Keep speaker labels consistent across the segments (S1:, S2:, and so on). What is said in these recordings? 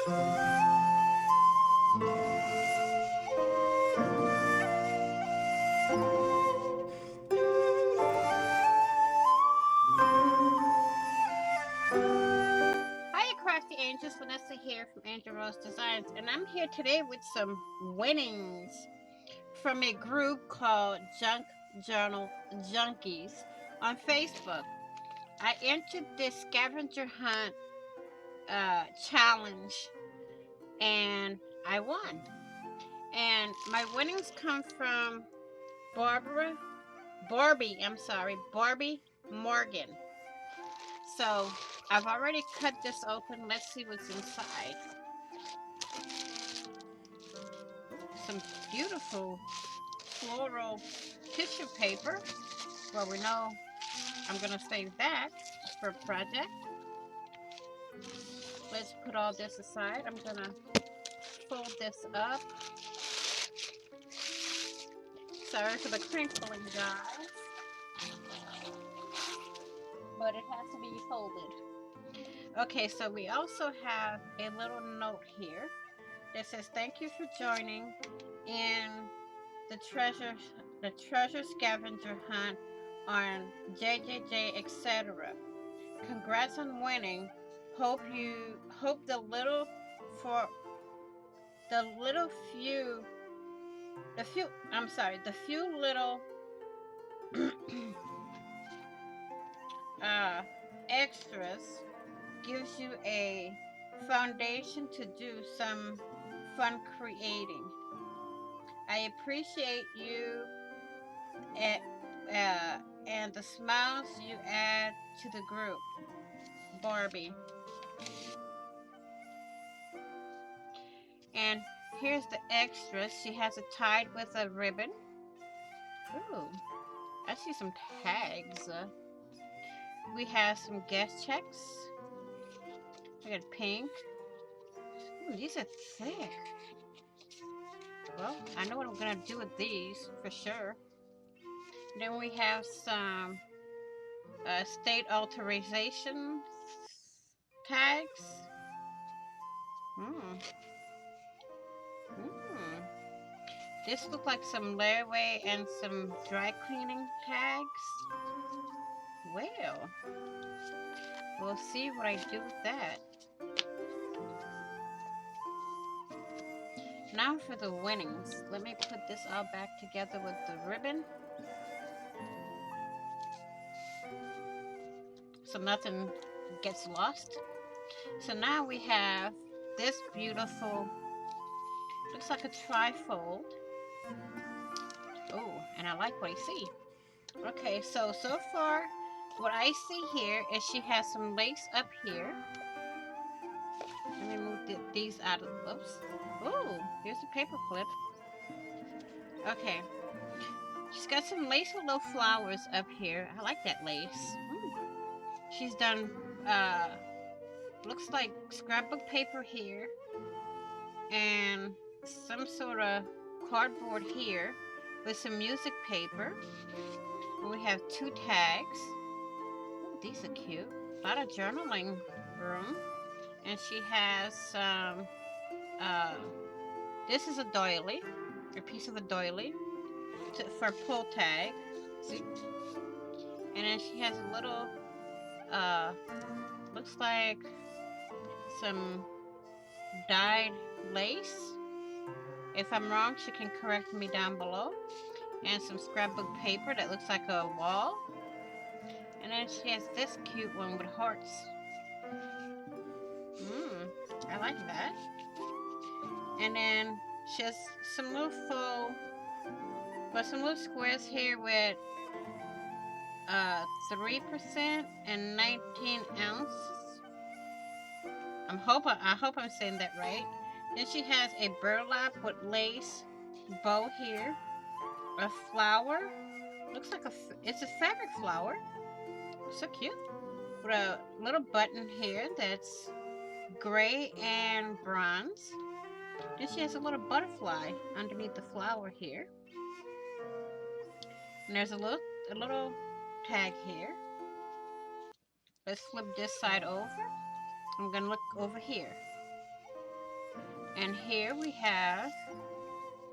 S1: Hi, Crafty Angels. Vanessa here from AngelRose Designs, and I'm here today with some winnings from a group called Junk Journal Junkies on Facebook. I entered this scavenger hunt challenge, and I won. And my winnings come from Barbie Morgan. So I've already cut this open. Let's see what's inside. Some beautiful floral tissue paper. Well, we know I'm going to save that for a project. Let's put all this aside. I'm going to fold this up. Sorry for the crinkling, guys, but it has to be folded. Okay, so we also have a little note here that says thank you for joining in the treasure scavenger hunt on JJJ, etc. Congrats on winning. Hope for the little few the few I'm sorry the few little uh, extras gives you a foundation to do some fun creating. I appreciate you and, and the smiles you add to the group, Barbie. And here's the extras. She has it tied with a ribbon. Ooh, I see some tags. We have some guest checks. We got pink. Ooh, these are thick. Well, I know what I'm gonna do with these for sure. Then we have some state authorization tags. Hmm. Hmm. This looks like some layaway and some dry cleaning tags. Well, we'll see what I do with that. Now for the winnings. Let me put this all back together with the ribbon, so nothing gets lost. So now we have this beautiful, looks like a trifold. Oh, and I like what I see. Okay, so far what I see here is she has some lace up here. Let me move these out of the, oops. Oh, here's a paper clip. Okay, she's got some lace with little flowers up here. I like that lace. She's done, looks like scrapbook paper here and some sort of cardboard here with some music paper. And we have two tags. Ooh, these are cute. A lot of journaling room. And she has some, this is a doily, a piece of a doily for pull tag. See? And then she has a little, looks like some dyed lace. If I'm wrong, she can correct me down below. And some scrapbook paper that looks like a wall. And then she has this cute one with hearts. I like that. And then she has some little some little squares here with 3% and 19 ounces. I hope I'm saying that right. Then she has a burlap with lace bow here, a flower. Looks like it's a fabric flower. So cute. With a little button here that's gray and bronze. Then she has a little butterfly underneath the flower here. And there's a little tag here. Let's flip this side over. I'm gonna look over here. And here we have,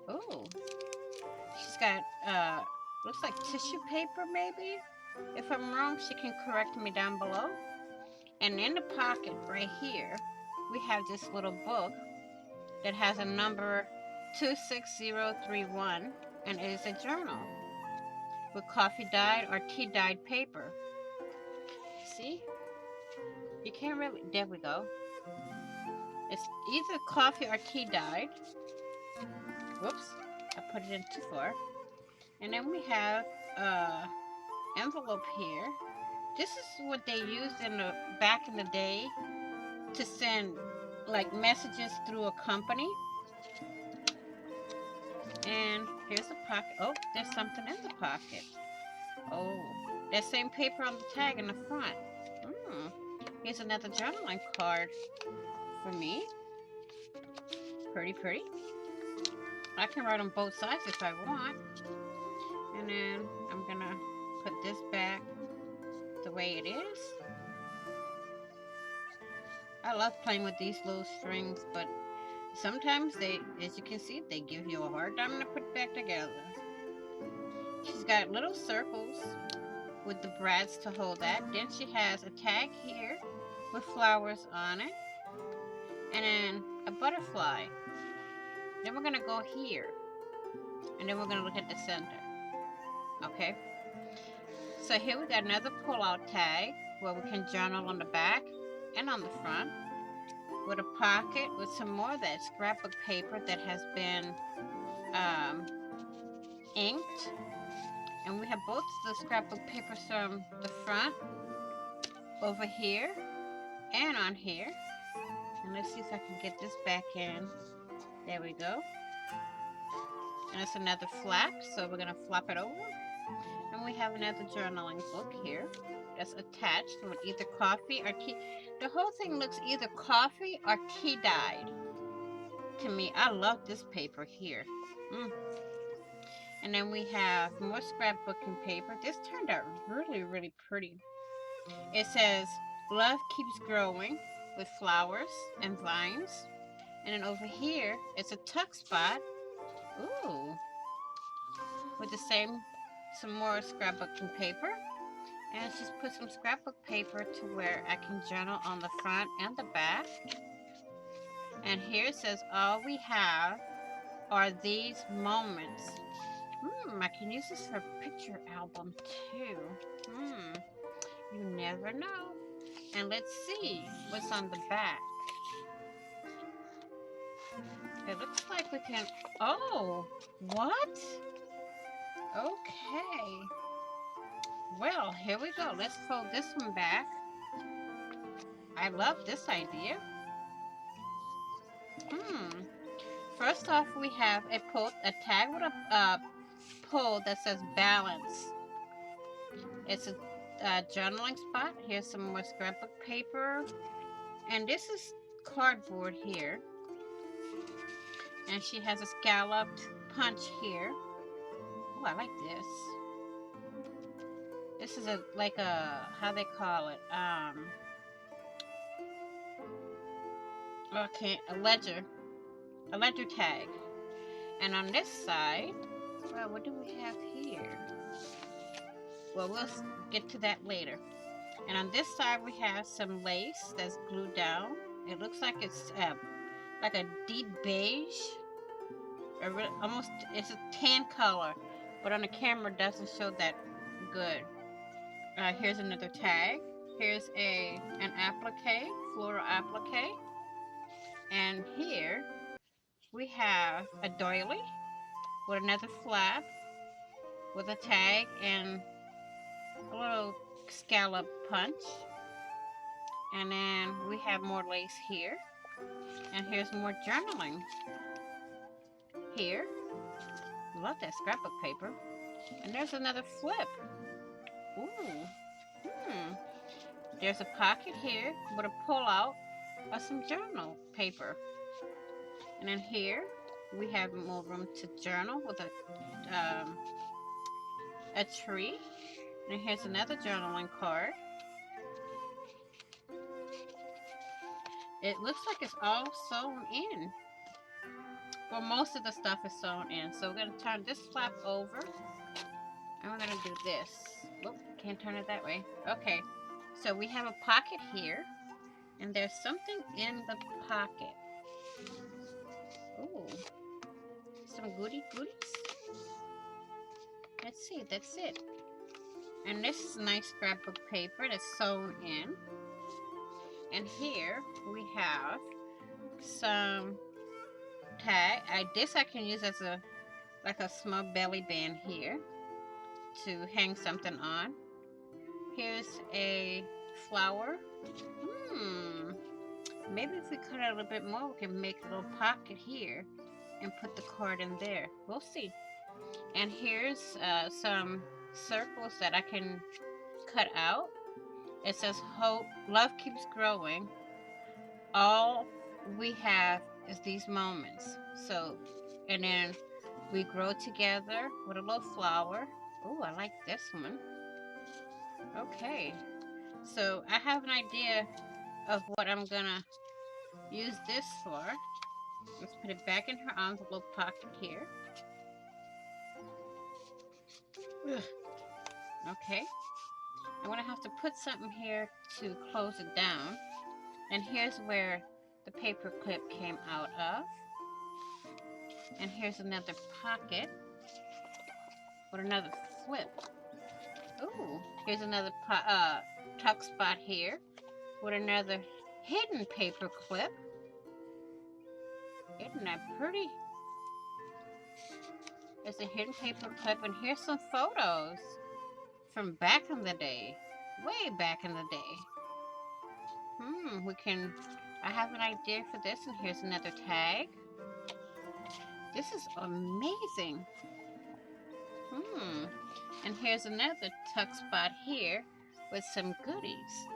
S1: oh, she's got, looks like tissue paper maybe. If I'm wrong, she can correct me down below. And in the pocket right here, we have this little book that has a number 26031, and it is a journal with coffee dyed or tea dyed paper. See? You can't really, there we go. It's either coffee or tea dyed. Whoops, I put it in too far. And then we have a envelope here. This is what they used in the back in the day to send like messages through a company. And here's the pocket. Oh, there's something in the pocket. Oh, that same paper on the tag in the front. Here's another journaling card for me. Pretty, pretty. I can write on both sides if I want. And then I'm gonna put this back the way it is. I love playing with these little strings, but sometimes they, as you can see, they give you a hard time to put back together. She's got little circles with the brads to hold that. Then she has a tag here with flowers on it. And then a butterfly. Then we're gonna go here. And then we're gonna look at the center. Okay? So here we got another pull-out tag where we can journal on the back and on the front, with a pocket with some more of that scrapbook paper that has been inked. And we have both the scrapbook papers from the front over here and on here. And let's see if I can get this back in. There we go. And it's another flap, so we're gonna flop it over. And we have another journaling book here that's attached with either coffee or tea. The whole thing looks either coffee or tea dyed to me. I love this paper here. And then we have more scrapbooking paper. This turned out really, really pretty. It says, "Love keeps growing," with flowers and vines. And then over here, it's a tuck spot. Ooh. With the same, some more scrapbooking paper. And she's put some scrapbook paper to where I can journal on the front and the back. And here it says, "All we have are these moments." I can use this for a picture album too. You never know. And let's see what's on the back. It looks like we can, oh, what? Okay. Well, here we go. Let's fold this one back. I love this idea. First off, we have a tag with a pull that says "balance." It's a journaling spot. Here's some more scrapbook paper. And this is cardboard here. And she has a scalloped punch here. Oh, I like this. This is like a, how they call it? Okay, a ledger tag. And on this side, well, what do we have here? Well, we'll get to that later. And on this side, we have some lace that's glued down. It looks like it's like a deep beige, almost, it's a tan color, but on the camera it doesn't show that good. Here's another tag. Here's an applique, floral applique. And here we have a doily with another flap with a tag and a little scallop punch. And then we have more lace here. And here's more journaling here. Love that scrapbook paper. And there's another flip. Ooh. There's a pocket here with a pull-out of some journal paper. And then here we have more room to journal with a tree. And here's another journaling card. It looks like it's all sewn in. Well, most of the stuff is sewn in. So we're going to turn this flap over. And we're going to do this. Oop, can't turn it that way. Okay. So we have a pocket here. And there's something in the pocket. Ooh. Some goodies. Let's see. That's it. And this is a nice scrapbook paper that's sewn in. And here we have some tag. This I can use as a like a small belly band here to hang something on. Here's a flower. Maybe if we cut it a little bit more, we can make a little pocket here and put the card in there. We'll see. And here's some circles that I can cut out. It says hope, love keeps growing. All we have is these moments. So, and then we grow together with a little flower. Oh, I like this one. Okay. So I have an idea of what I'm gonna use this for. Let's put it back in her envelope pocket here. Ugh. Okay. I'm gonna have to put something here to close it down. And here's where the paper clip came out of. And here's another pocket with another flip. Ooh, here's another tuck spot here with another hidden paper clip. Isn't that pretty? There's a hidden paper clip, and here's some photos from back in the day, way back in the day. I have an idea for this, and here's another tag. This is amazing. And here's another tuck spot here with some goodies.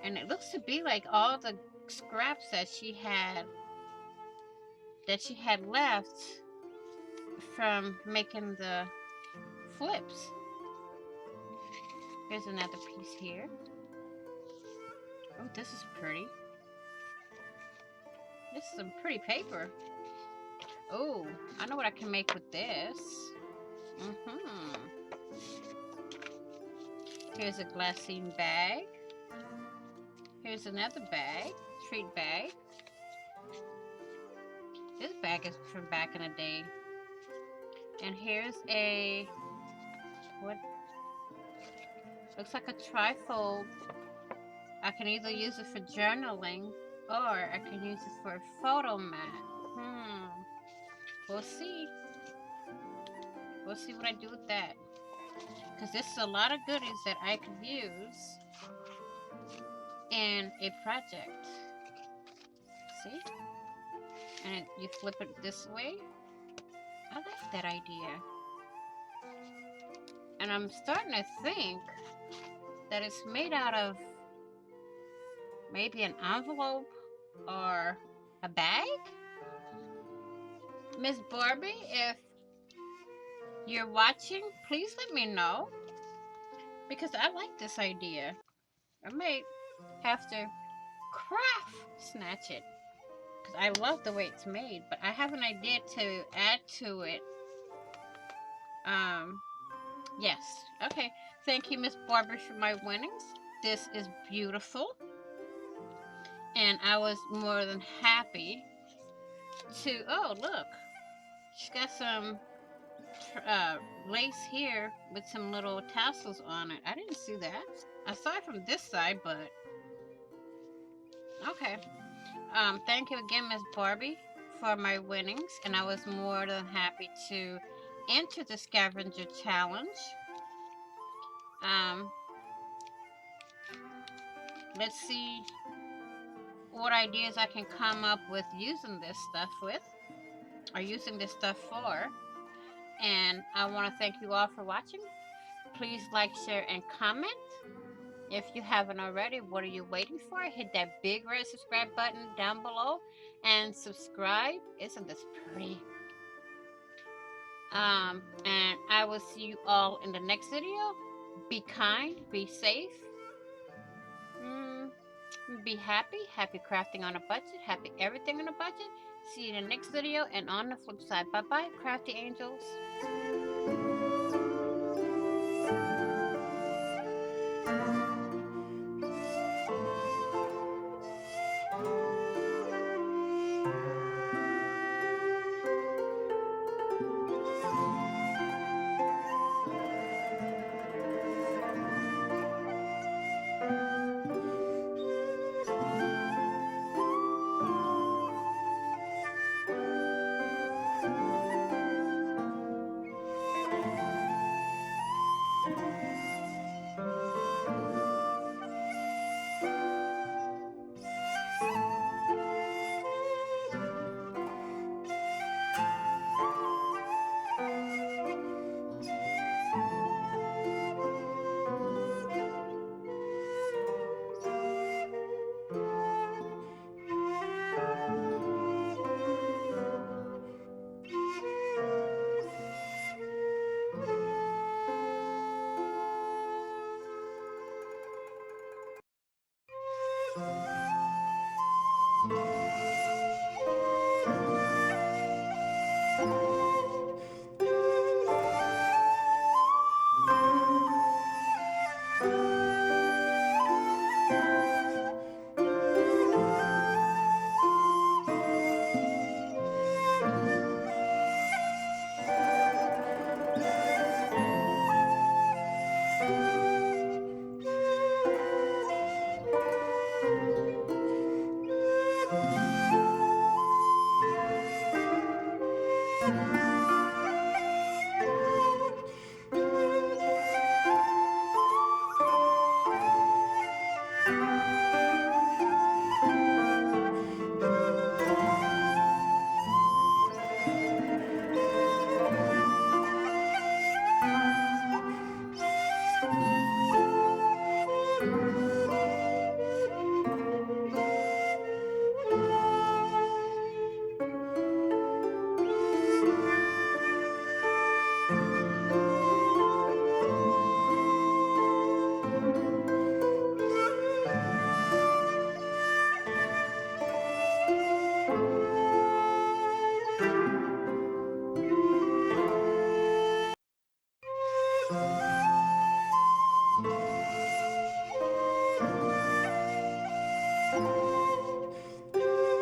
S1: And it looks to be like all the scraps that she had left from making the flips. Here's another piece here. Oh, this is pretty. This is some pretty paper. Oh, I know what I can make with this. Here's a glassine bag. Here's another bag, treat bag. This bag is from back in the day. And here's a, what? Looks like a trifold. I can either use it for journaling or I can use it for a photo mat. We'll see. We'll see what I do with that. Because this is a lot of goodies that I could use in a project. See? And you flip it this way. I like that idea. And I'm starting to think that it's made out of maybe an envelope or a bag. Miss Barbie, if you're watching, please let me know. Because I like this idea. I might have to craft snatch it. Because I love the way it's made. But I have an idea to add to it. Yes. Okay. Thank you, Miss Barbara, for my winnings. This is beautiful. And I was more than happy to... Oh, look. She's got some lace here with some little tassels on it. I didn't see that. I saw it from this side, but... Okay. Thank you again, Miss Barbie, for my winnings. And I was more than happy to enter the scavenger challenge. Let's see what ideas I can come up with using this stuff with, or using this stuff for. And I want to thank you all for watching. Please like, share, and comment. If you haven't already, what are you waiting for? Hit that big red subscribe button down below and subscribe. Isn't this pretty? And I will see you all in the next video. Be kind, be safe. Be happy, happy crafting on a budget, happy everything on a budget. See you in the next video and on the flip side. Bye bye, crafty angels.